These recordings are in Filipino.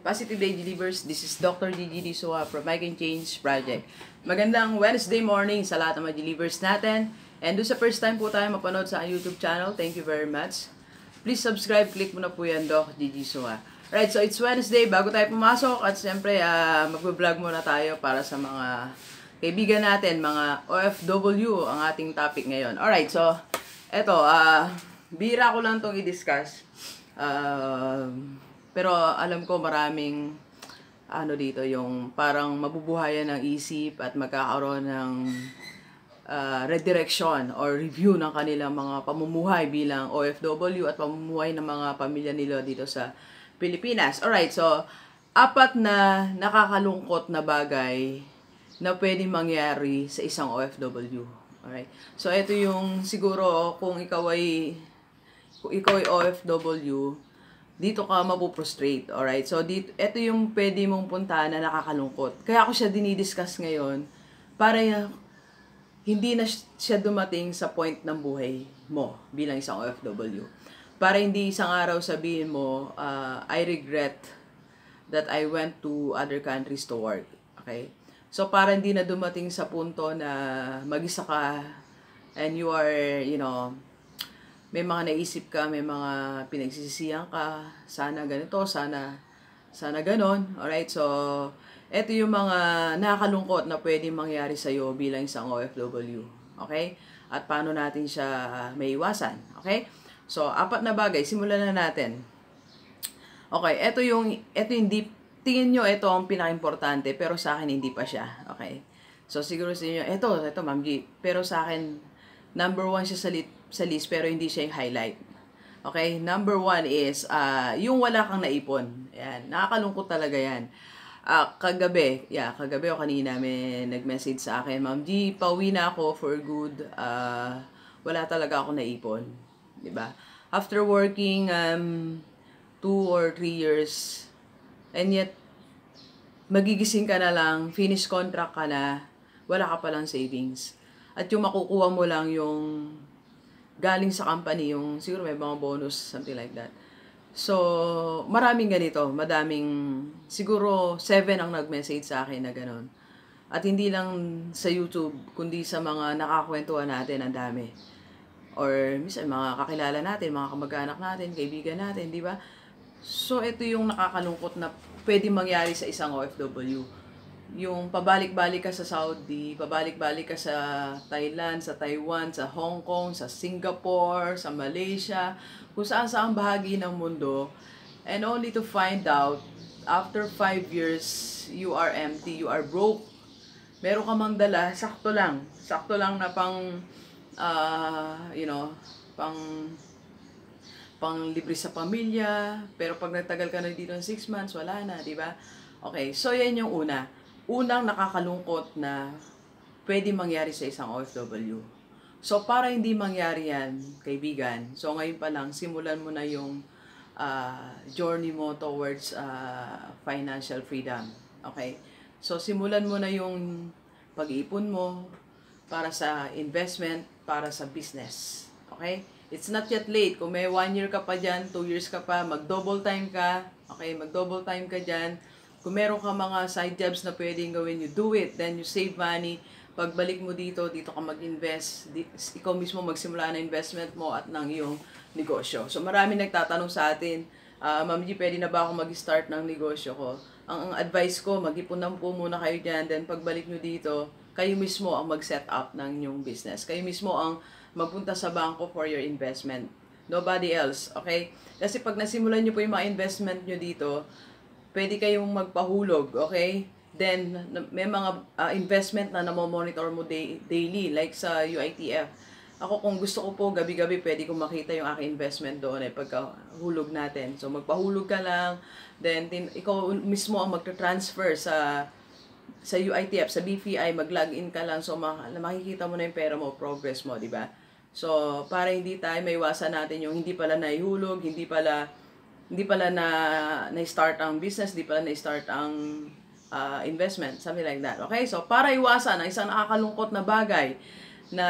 Positive Day Delivers. This is Dr. Gigi from I Can Change Project. Magandang Wednesday morning sa lahat ng mga delivers natin. And doon sa first time po tayo mapanood sa YouTube channel, thank you very much. Please subscribe, click mo na po yan, Doc Gigi Sunga. Alright, so it's Wednesday, bago tayo pumasok at siyempre mag-vlog muna tayo para sa mga kaibigan natin, mga OFW ang ating topic ngayon. Alright, so eto, bira ko lang itong i-discuss. Pero alam ko maraming dito, yung parang mabubuhayan ng isip at magkakaroon ng redirection or review ng kanilang mga pamumuhay bilang OFW at pamumuhay ng mga pamilya nila dito sa Pilipinas. Alright, so 4 na nakakalungkot na bagay na pwedeng mangyari sa isang OFW. Alright, so ito yung siguro kung ikaw ay OFW, dito ka mapuprostrate, alright? So, ito yung pwede mong puntahan na nakakalungkot. Kaya ako siya dinidiscuss ngayon para hindi na siya dumating sa point ng buhay mo bilang isang OFW. Para hindi isang araw sabihin mo, I regret that I went to other countries to work. Okay? So, para hindi na dumating sa punto na mag-isa ka and you are, may mga naisip ka, may mga pinagsisisihan ka, sana ganito, sana ganon. Alright, so, ito yung mga nakakalungkot na pwedeng mangyari sa'yo bilang isang OFW. Okay? At paano natin siya maiwasan. Okay? So, 4 na bagay, simulan na natin. Okay, ito yung tingin nyo, ito ang pinaka-importante, pero sa akin hindi pa siya. Okay? So, siguro sa inyo, ito Ma'am G, pero sa akin, number 1 siya sa list, pero hindi siya yung highlight. Okay? Number 1 is, yung wala kang naipon. Yan. Nakakalungkot talaga yan. Kagabi o kanina may nag-message sa akin, Ma'am G, pauwi na ako for good. Wala talaga ako naipon. Diba? After working 2 or 3 years, and yet, magigising ka na lang, finish contract ka na, wala ka palang savings. At yung makukuha mo lang yung galing sa company, yung siguro may mga bonus, something like that. So, maraming ganito, siguro 7 ang nag-message sa akin na gano'n. At hindi lang sa YouTube, kundi sa mga nakakwentuhan natin, ang dami. Or, minsan, mga kakilala natin, mga kamag-anak natin, kaibigan natin, di ba? So, ito yung nakakalungkot na pwede mangyari sa isang OFW. Yung pabalik-balik ka sa Saudi, pabalik-balik ka sa Thailand, sa Taiwan, sa Hong Kong, sa Singapore, sa Malaysia, kung saan-saan bahagi ng mundo, and only to find out, after 5 years, you are empty, you are broke. Meron ka mang dala, sakto lang na pang libre sa pamilya, pero pag nagtagal ka na dito ng 6 months, wala na, di ba? Okay, so yan yung unang nakakalungkot na pwede mangyari sa isang OFW. So, para hindi mangyari yan, kaibigan, so ngayon pa lang, simulan mo na yung journey mo towards financial freedom. Okay? So, simulan mo na yung pag-iipon mo para sa investment, para sa business. Okay? It's not yet late. Kung may 1 year ka pa dyan, 2 years ka pa, mag-double time ka. Okay? Mag-double time ka dyan. Kung meron ka mga side jobs na pwedeng gawin, you do it. Then you save money. Pagbalik mo dito ka mag-invest. Ikaw mismo magsimula na investment mo at ng iyong negosyo. So marami nagtatanong sa atin, Ma'am G, pwede na ba ako mag-start ng negosyo ko? Ang advice ko, mag-ipon po muna kayo dyan. Then pagbalik nyo dito, kayo mismo ang mag-set up ng inyong business. Kayo mismo ang magpunta sa bangko for your investment. Nobody else. Okay? Kasi pag nasimulan nyo po yung mga investment nyo dito, pwede kayong magpahulog, okay? Then, may mga investment na namomonitor mo daily, like sa UITF. Ako, kung gusto ko po, gabi-gabi, pwede kong makita yung aking investment doon pagkahulog natin. So, magpahulog ka lang, then ikaw mismo ang magta-transfer sa UITF, sa BPI, mag-login ka lang, so makikita mo na yung pera mo, progress mo, di ba? So, para hindi tayo maiwasan natin yung hindi pala naihulog, hindi pala na-start ang business, hindi pala na-start ang investment, something like that. Okay? So, para iwasan ang isang nakakalungkot na bagay na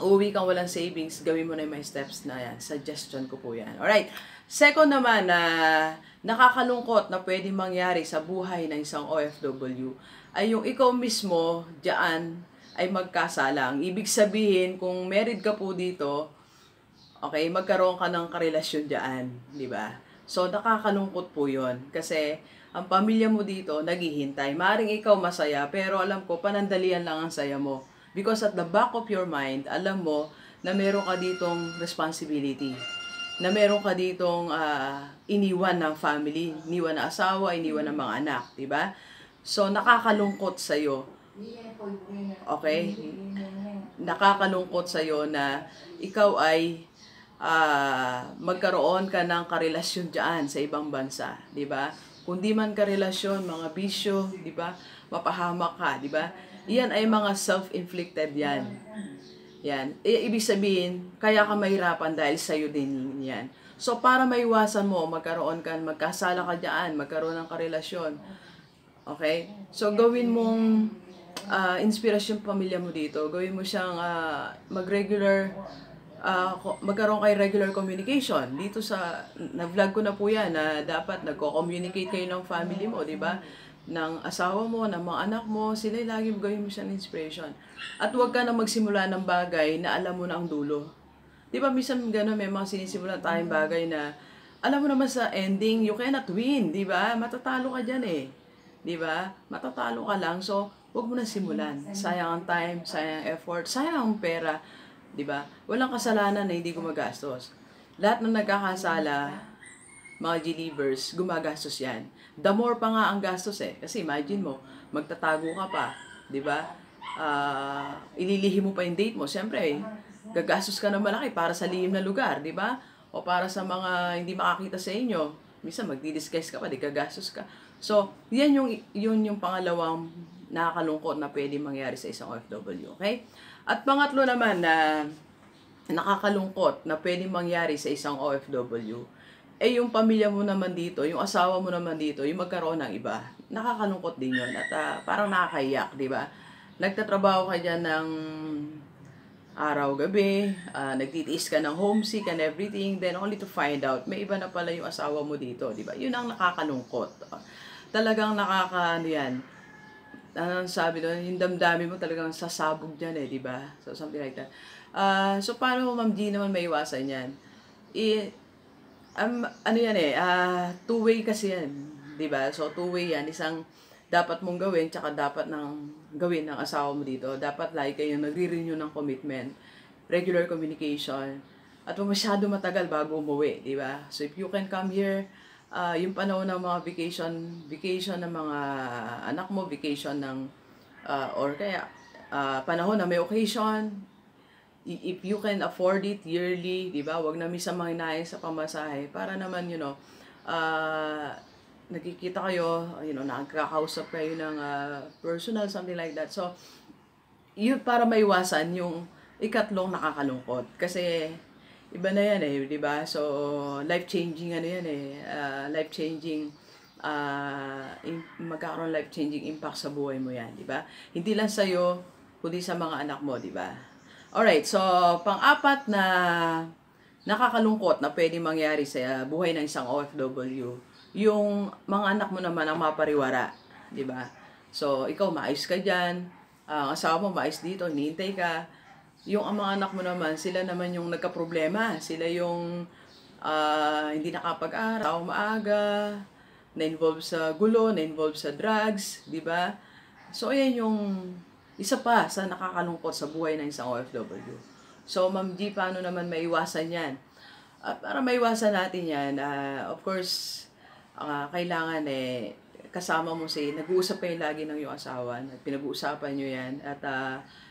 uuwi kang walang savings, gawin mo na yung mga steps na yan. Suggestion ko po yan. Alright. Second naman, nakakalungkot na pwedeng mangyari sa buhay ng isang OFW ay yung ikaw mismo diyan ay magkasalang. Ibig sabihin, kung married ka po dito, okay, magkaroon ka ng karelasyon diyan, di ba? So, nakakalungkot po yun. Kasi, ang pamilya mo dito, naghihintay. Maring ikaw masaya, pero alam ko, panandalian lang ang saya mo. Because at the back of your mind, alam mo na meron ka ditong responsibility. Na meron ka ditong iniwan ng family, iniwan ng asawa, iniwan ng mga anak, di ba? So, nakakalungkot sa'yo. Okay? Nakakalungkot sa'yo na ikaw ay magkaroon ka ng karelasyon dyan sa ibang bansa, di ba? Kung di man karelasyon, mga bisyo, di ba? Mapahamak ka, di ba? Iyan ay mga self-inflicted yan. Yan. Ibig sabihin, kaya ka mahirapan dahil sa'yo din yan. So, para maiwasan mo, magkasala ka dyan, magkaroon ng karelasyon. Okay? So, gawin mong inspirasyon pamilya mo dito. Gawin mo siyang magkaroon kayo regular communication. Dito na-vlog ko na po yan, na dapat nagko-communicate kayo ng family mo, di ba? Ng asawa mo, ng mga anak mo, sila lagi gawin mo siya ng inspiration. At huwag ka na magsimula ng bagay na alam mo na ang dulo. Di ba, minsan gano'n, may mga sinisimulan tayong bagay na alam mo naman sa ending, you cannot win, di ba? Matatalo ka dyan eh. Di ba? Matatalo ka lang, so huwag mo na simulan. Sayang ang time, sayang ang effort, sayang ang pera. Diba? Walang kasalanan na hindi gumagastos. Lahat ng nagkakasala, mga G-leavers, gumagastos yan. The more pa nga ang gastos eh. Kasi imagine mo, magtatago ka pa. Diba? Ililihim mo pa yung date mo. Siyempre, gagastos ka na malaki para sa lihim na lugar. Diba? O para sa mga hindi makakita sa inyo. Minsan, magdi-disguise ka pa, di gagastos ka. So, yun yung pangalawang nakakalungkot na pwede mangyari sa isang OFW. Okay? At pangatlo naman na nakakalungkot na pwedeng mangyari sa isang OFW, eh yung pamilya mo naman dito, yung asawa mo naman dito, yung magkaroon ng iba. Nakakalungkot din yun at parang nakakaiyak, di ba? Nagtatrabaho ka dyan ng araw-gabi, nagtitiis ka ng homesick and everything, then only to find out, may iba na pala yung asawa mo dito, di ba? Yun ang nakakalungkot. Talagang yan. Sabi doon, yung damdamin mo talagang sasabog dyan eh, di ba? So, something like that. So, paano Ma'am G naman may iwasan yan? Ano yan eh, two-way kasi yan, di ba? So, two-way yan. Isang dapat mong gawin, tsaka dapat gawin ng asawa mo dito. Dapat lagi kayong nagre-renew ng commitment, regular communication, at masyado matagal bago umuwi, di ba? So, if you can come here, yung panahon ng mga vacation ng mga anak mo, vacation ng, or kaya, panahon na may occasion, if you can afford it yearly, di ba? Wag na minsan mga inahin sa pamasahe, para naman, nagkikita kayo, nakakausap kayo ng personal, something like that. So, yun para maiwasan yung ikatlong nakakalungkot. Kasi, iba na yan eh, di ba? So, life-changing yan eh. Life-changing, magkakaroon life-changing impact sa buhay mo yan, di ba? Hindi lang sa'yo, kundi sa mga anak mo, di ba? Alright, so, pang-apat na nakakalungkot na pwede mangyari sa buhay ng isang OFW, yung mga anak mo naman ang mapariwara, di ba? So, ikaw maayos ka dyan, asawa mo maayos dito, hinihintay ka. Yung mga anak mo naman, sila naman yung nagka-problema. Sila yung hindi nakapag-aral, maaga, na-involve sa gulo, na-involve sa drugs, di ba? So, ayan yung isa pa sa nakakalungkot sa buhay ng isang OFW. So, Ma'am G, paano naman maiwasan yan? Para maiwasan natin yan, of course, kailangan kasama mo nag-uusap kayo lagi ng iyong asawa, pinag-uusapan nyo yan, at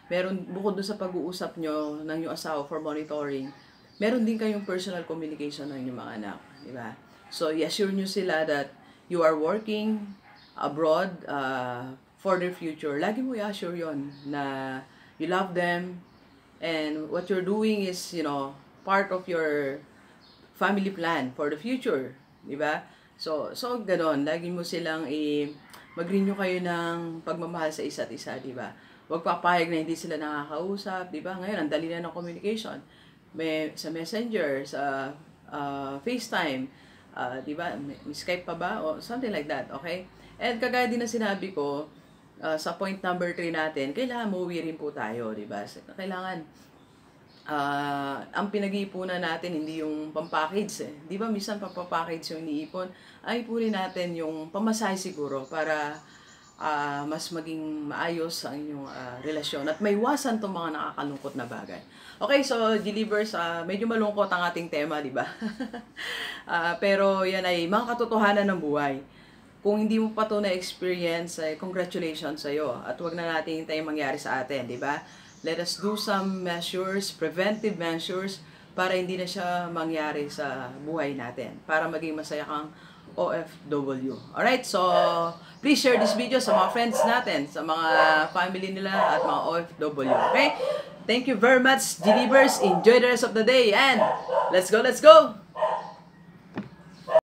meron, bukod doon sa pag-uusap nyo ng iyong asawa for monitoring, meron din kayong personal communication ng inyong mga anak, di ba? So, i-assure nyo sila that you are working abroad for their future. Lagi mo i-assure yon na you love them, and what you're doing is, part of your family plan for the future, di ba? So ganoon, lagi mo silang mag-renew kayo ng pagmamahal sa isa't isa, di ba? Huwag papayag na hindi sila nakakausap, di ba? Ngayon, ang dali na ng communication. Sa Messenger, sa FaceTime, Di ba? May Skype pa ba? O something like that, okay? And kagaya din na sinabi ko, sa point number 3 natin, kailangan mauwi rin po tayo, di ba? Kailangan, ang pinag-iipunan natin, hindi yung pampackage eh. Di ba, minsan pampapackage yung iniipon, ay ipunin natin yung pamasahe siguro para mas maging maayos ang inyong relasyon at may iwasan itong mga nakakalungkot na bagay. Okay, so Delivers, medyo malungkot ang ating tema, di ba? Pero yan ay mga katotohanan ng buhay. Kung hindi mo pa ito na-experience, congratulations sa'yo. At huwag na natin hintayin mangyari sa atin, di ba? Let us do some measures, preventive measures, para hindi na siya mangyari sa buhay natin. Para maging masaya kang OFW. Alright, so please share this video sa mga friends natin, sa mga family nila at mga OFW. Okay? Thank you very much, Delivers. Enjoy the rest of the day and let's go, let's go!